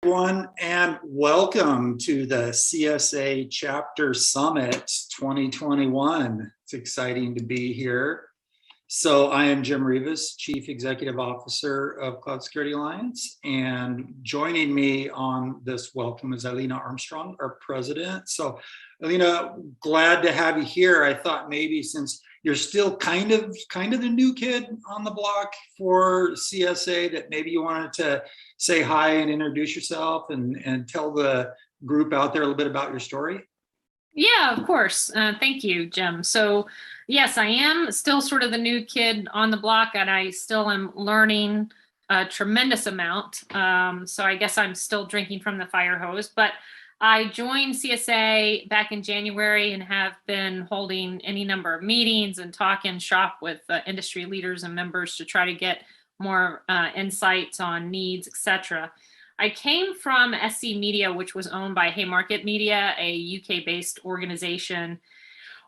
Everyone, and welcome to the CSA Chapter Summit 2021. It's exciting to be here. So I am Jim Rivas, Chief Executive Officer of Cloud Security Alliance, and joining me on this welcome is Alina Armstrong, our president. So Alina, glad to have you here. I thought maybe since you're still kind of the new kid on the block for CSA, that maybe you wanted to say hi and introduce yourself and tell the group out there a little bit about your story. Yeah, of course. Thank you, Jim. So yes, I am still sort of the new kid on the block, and I still am learning a tremendous amount. So I guess I'm still drinking from the fire hose, but I joined CSA back in January and have been holding any number of meetings and talk and shop with industry leaders and members to try to get more insights on needs, etc. I came from SC Media, which was owned by Haymarket Media, a UK-based organization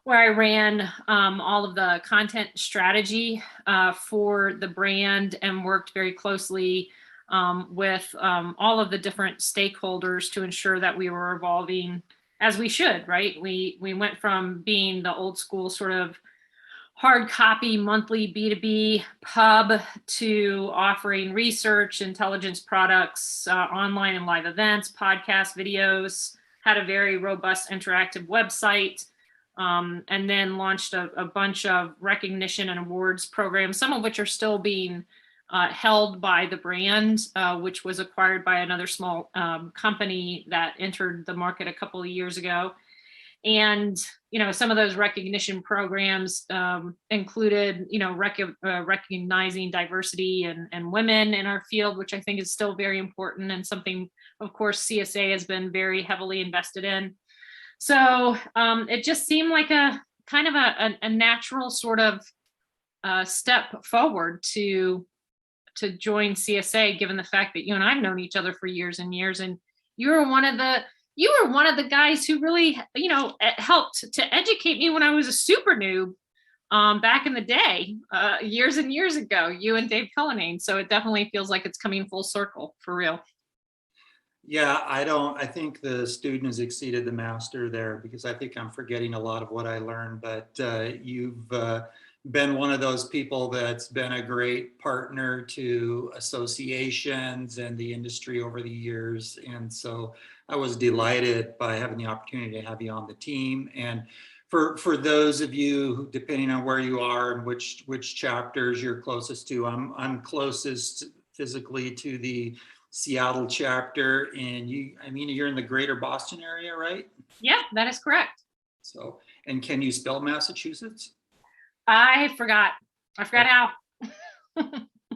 where I ran all of the content strategy for the brand and worked very closely with all of the different stakeholders to ensure that we were evolving as we should, right? We went from being the old school sort of hard copy monthly B2B pub to offering research, intelligence products, online and live events, podcasts, videos, had a very robust interactive website, and then launched a bunch of recognition and awards programs, some of which are still being held by the brand, which was acquired by another small company that entered the market a couple of years ago. And, some of those recognition programs included, recognizing diversity and women in our field, which I think is still very important and something, of course, CSA has been very heavily invested in. So it just seemed like a kind of a natural sort of step forward to join CSA, given the fact that you and I've known each other for years and years, and you were one of the guys who really, helped to educate me when I was a super noob back in the day, years and years ago, you and Dave Cullinane. So it definitely feels like it's coming full circle for real. Yeah, I think the student has exceeded the master there, because I think I'm forgetting a lot of what I learned, but you've been one of those people that's been a great partner to associations and the industry over the years. And so I was delighted by having the opportunity to have you on the team. And for those of you who, depending on where you are and which chapters you're closest to, I'm closest physically to the Seattle chapter, and you're in the greater Boston area, right? Yeah, that is correct. So, and can you spell Massachusetts? I forgot how.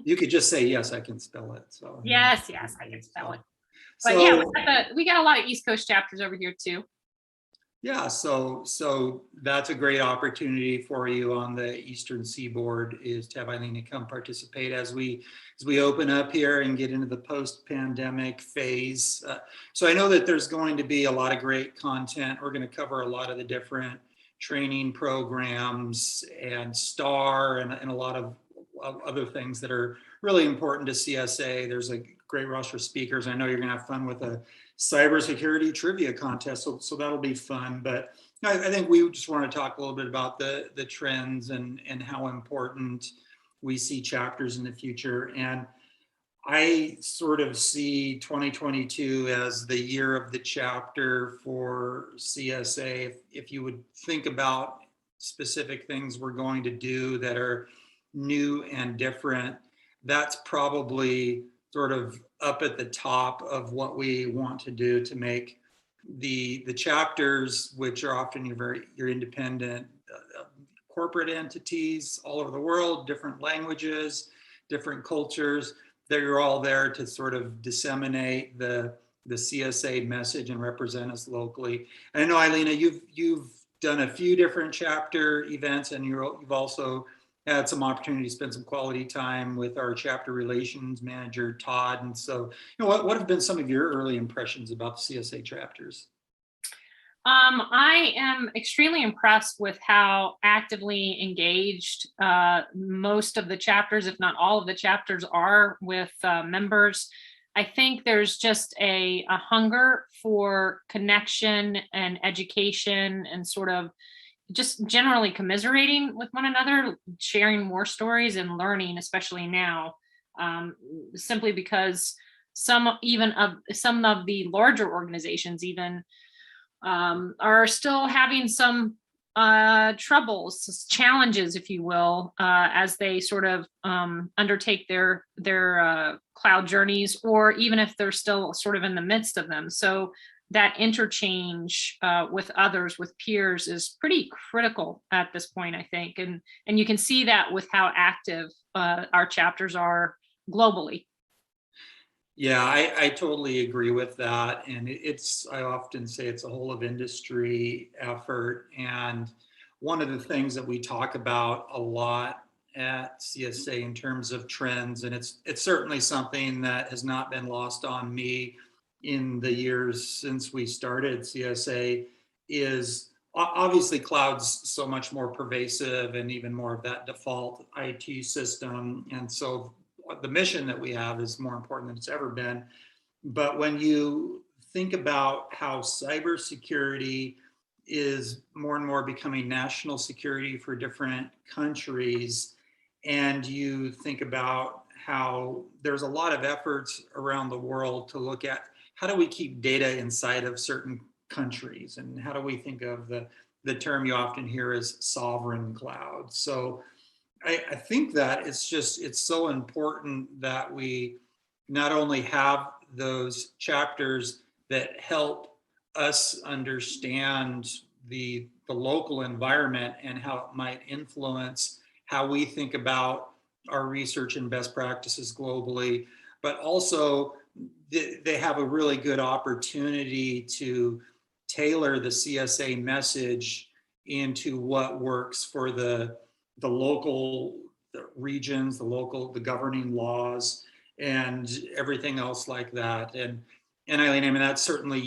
You could just say, yes, I can spell it. So yes, I can spell it. But so, yeah, we got a lot of East Coast chapters over here too. Yeah, so that's a great opportunity for you on the Eastern Seaboard, is to have Alina come participate as we open up here and get into the post-pandemic phase. So I know that there's going to be a lot of great content. We're going to cover a lot of the different training programs and STAR and a lot of other things that are really important to CSA. There's a great roster of speakers. I know you're going to have fun with a cybersecurity trivia contest, so that'll be fun. But I think we just want to talk a little bit about the trends and how important we see chapters in the future. And I sort of see 2022 as the year of the chapter for CSA. If you would think about specific things we're going to do that are new and different, that's probably sort of up at the top of what we want to do to make the chapters, which are often your independent corporate entities all over the world, different languages, different cultures. They're all there to sort of disseminate the CSA message and represent us locally. And I know, Alina, you've done a few different chapter events, and you've also had some opportunity to spend some quality time with our chapter relations manager, Todd. And so, what have been some of your early impressions about the CSA chapters? I am extremely impressed with how actively engaged most of the chapters, if not all of the chapters, are with members. I think there's just a hunger for connection and education and sort of just generally commiserating with one another, sharing more stories and learning, especially now, simply because some of the larger organizations even are still having some troubles, challenges, if you will, as they sort of undertake their cloud journeys, or even if they're still sort of in the midst of them. So that interchange with others, with peers, is pretty critical at this point, I think, and you can see that with how active our chapters are globally. Yeah, I totally agree with that. And I often say it's a whole of industry effort. And one of the things that we talk about a lot at CSA in terms of trends, and it's certainly something that has not been lost on me in the years since we started CSA, is obviously cloud's so much more pervasive and even more of that default IT system. And so the mission that we have is more important than it's ever been. But when you think about how cybersecurity is more and more becoming national security for different countries, and you think about how there's a lot of efforts around the world to look at how do we keep data inside of certain countries, and how do we think of the term you often hear is sovereign cloud. So I think that it's so important that we not only have those chapters that help us understand the local environment and how it might influence how we think about our research and best practices globally, but also they have a really good opportunity to tailor the CSA message into what works for the local regions, the governing laws, and everything else like that. And Eileen, I mean, that's certainly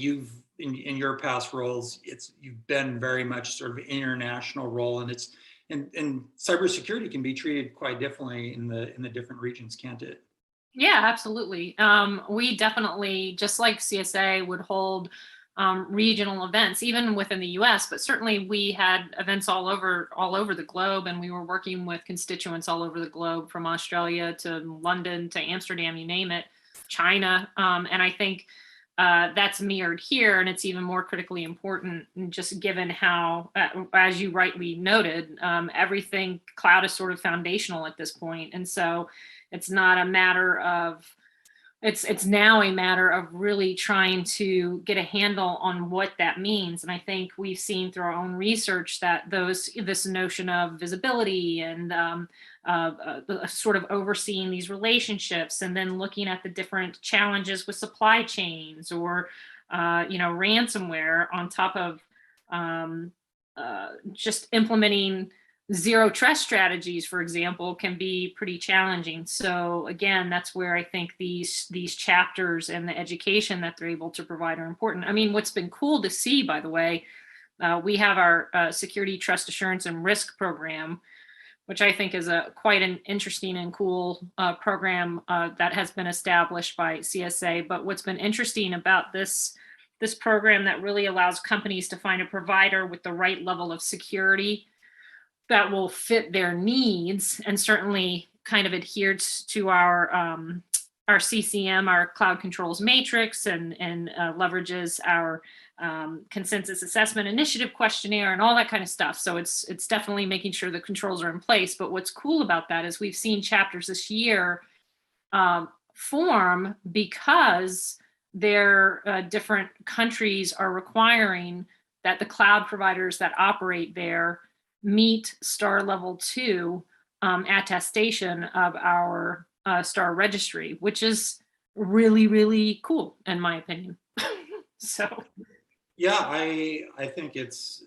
in your past roles, you've been very much sort of international role, and cybersecurity can be treated quite differently in the different regions, can't it? Yeah, absolutely. We definitely, just like CSA, would hold regional events, even within the U.S. But certainly, we had events all over the globe, and we were working with constituents all over the globe, from Australia to London to Amsterdam, you name it, China. And I think that's mirrored here, and it's even more critically important, just given how, as you rightly noted, everything cloud is sort of foundational at this point, and so it's not a matter of it's now a matter of really trying to get a handle on what that means. And I think we've seen through our own research that this notion of visibility and sort of overseeing these relationships, and then looking at the different challenges with supply chains, or ransomware, on top of um, just implementing zero trust strategies, for example, can be pretty challenging. So again, that's where I think these chapters and the education that they're able to provide are important. I mean, what's been cool to see, by the way, we have our security, trust assurance, and risk program, which I think is quite an interesting and cool program that has been established by CSA. But what's been interesting about this program that really allows companies to find a provider with the right level of security that will fit their needs, and certainly kind of adheres to our CCM, our cloud controls matrix, and leverages our consensus assessment initiative questionnaire and all that kind of stuff. So it's definitely making sure the controls are in place. But what's cool about that is we've seen chapters this year form because their different countries are requiring that the cloud providers that operate there meet STAR Level 2 attestation of our STAR registry, which is really, really cool, in my opinion. So, Yeah, I think it's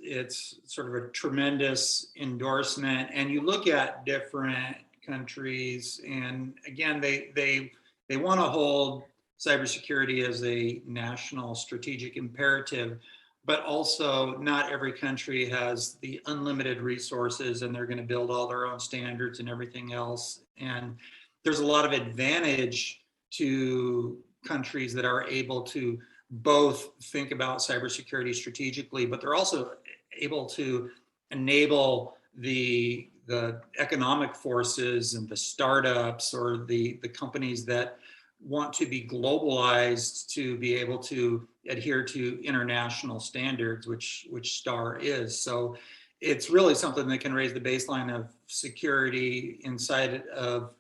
sort of a tremendous endorsement. And you look at different countries, and again, they want to hold cybersecurity as a national strategic imperative, but also not every country has the unlimited resources, and they're going to build all their own standards and everything else. And there's a lot of advantage to countries that are able to both think about cybersecurity strategically, but they're also able to enable the economic forces and the startups or the companies that want to be globalized to be able to adhere to international standards, which STAR is. So it's really something that can raise the baseline of security inside of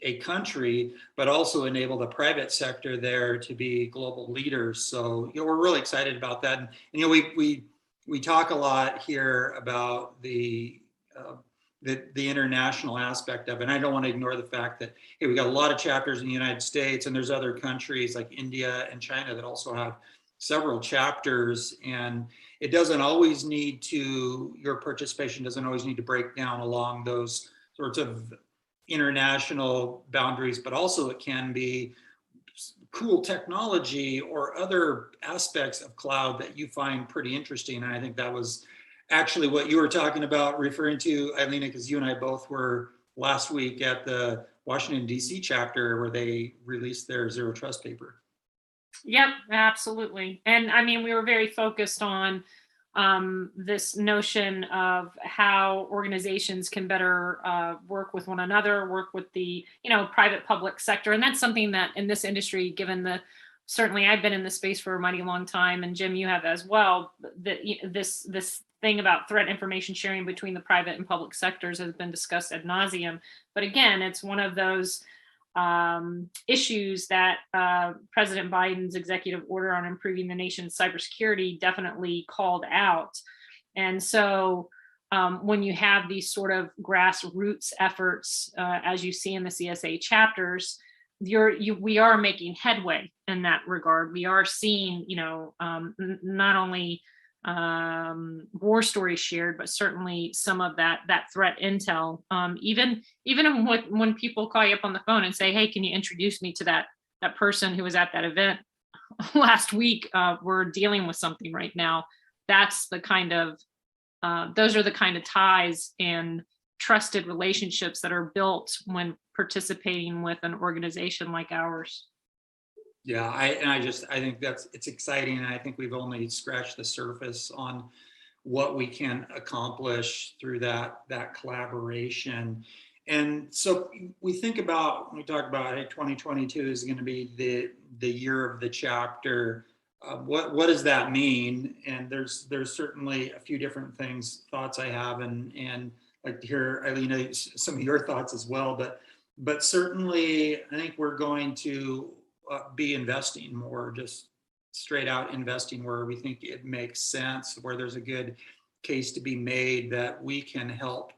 a country, but also enable the private sector there to be global leaders. So, we're really excited about that. And we talk a lot here about the international aspect of it. And I don't want to ignore the fact that, hey, we got a lot of chapters in the United States, and there's other countries like India and China that also have several chapters. And it doesn't always need to, your participation doesn't always need to break down along those sorts of international boundaries, but also it can be cool technology or other aspects of cloud that you find pretty interesting. And I think that was actually what you were talking about, referring to, Eileen, because you and I both were last week at the Washington, D.C. chapter where they released their Zero Trust paper. Yep, absolutely. And I mean, we were very focused on this notion of how organizations can better work with one another, work with the private public sector, and that's something that in this industry, given the certainly I've been in this space for a mighty long time, and Jim, you have as well. That this thing about threat information sharing between the private and public sectors has been discussed ad nauseum. But again, it's one of those issues that President Biden's executive order on improving the nation's cybersecurity definitely called out. And so when you have these sort of grassroots efforts, as you see in the CSA chapters, we are making headway in that regard. We are seeing, not only war stories shared, but certainly some of that threat intel. Even when people call you up on the phone and say, "Hey, can you introduce me to that person who was at that event last week? We're dealing with something right now." That's the kind of those are the kind of ties and trusted relationships that are built when participating with an organization like ours. Yeah, I think it's exciting, and I think we've only scratched the surface on what we can accomplish through that collaboration. And so we think about, when we talk about, hey, 2022 is going to be the year of the chapter. What does that mean? And there's certainly a few different thoughts I have, and like to hear, Eileen, some of your thoughts as well. But certainly, I think we're going to be investing more, just straight out investing where we think it makes sense, where there's a good case to be made that we can help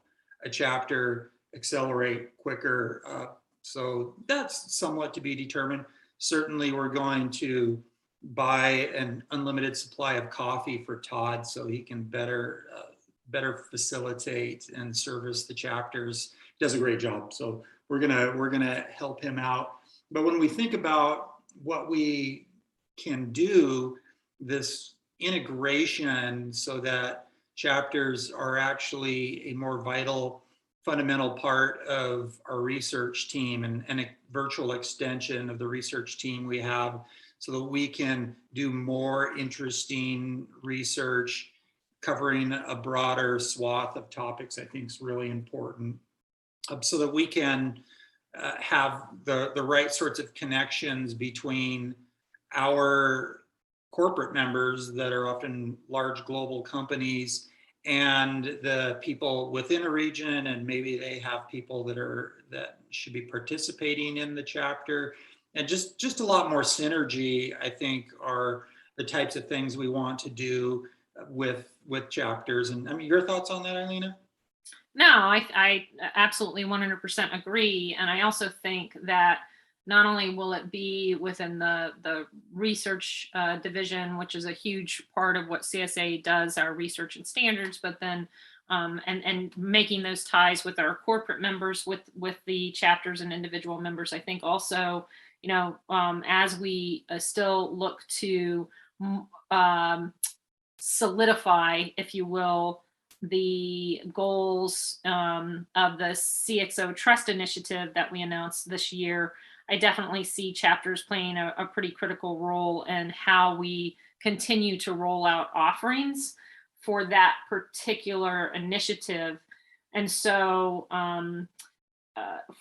a chapter accelerate quicker. So that's somewhat to be determined. Certainly, we're going to buy an unlimited supply of coffee for Todd so he can better facilitate and service the chapters. He does a great job, so we're gonna help him out. But when we think about what we can do, this integration so that chapters are actually a more vital, fundamental part of our research team and a virtual extension of the research team we have, so that we can do more interesting research covering a broader swath of topics, I think is really important, so that we can have the right sorts of connections between our corporate members that are often large global companies and the people within a region, and maybe they have people that should be participating in the chapter, and just a lot more synergy, I think, are the types of things we want to do with chapters. And I mean, your thoughts on that, Eileen? No, I absolutely 100% agree. And I also think that not only will it be within the research division, which is a huge part of what CSA does, our research and standards, but then and making those ties with our corporate members, with the chapters and individual members. I think also, as we still look to solidify, if you will, the goals of the CXO Trust Initiative that we announced this year. I definitely see chapters playing a pretty critical role in how we continue to roll out offerings for that particular initiative. And so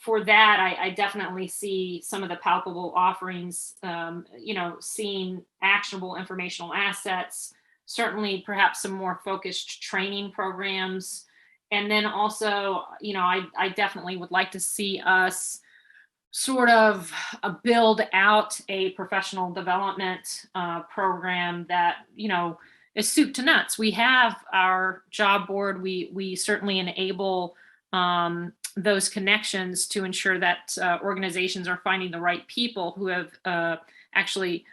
for that, I definitely see some of the palpable offerings, seeing actionable informational assets, certainly perhaps some more focused training programs. And then also, I definitely would like to see us sort of build out a professional development program that, is soup to nuts. We have our job board. We certainly enable those connections to ensure that organizations are finding the right people who have actually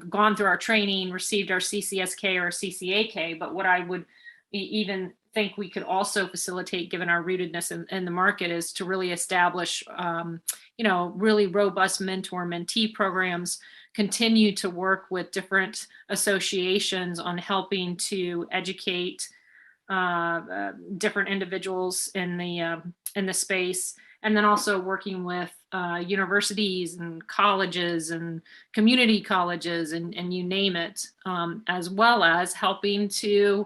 gone through our training, received our CCSK or CCAK. But what I would even think we could also facilitate, given our rootedness in the market, is to really establish, really robust mentor-mentee programs, continue to work with different associations on helping to educate different individuals in the space, and then also working with universities and colleges and community colleges and you name it, as well as helping to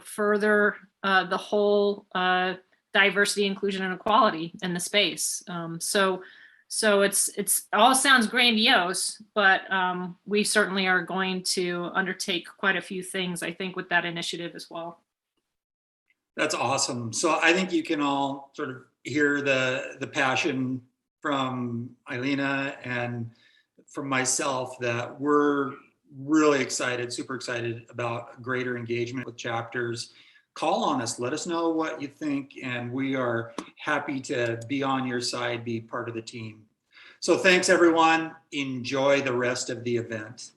further the whole diversity, inclusion, and equality in the space. So it's all sounds grandiose, but we certainly are going to undertake quite a few things, I think, with that initiative as well. That's awesome. So I think you can all sort of hear the passion from Eilina and from myself that we're really excited, super excited about greater engagement with chapters. Call on us, let us know what you think, and we are happy to be on your side, be part of the team. So thanks everyone. Enjoy the rest of the event.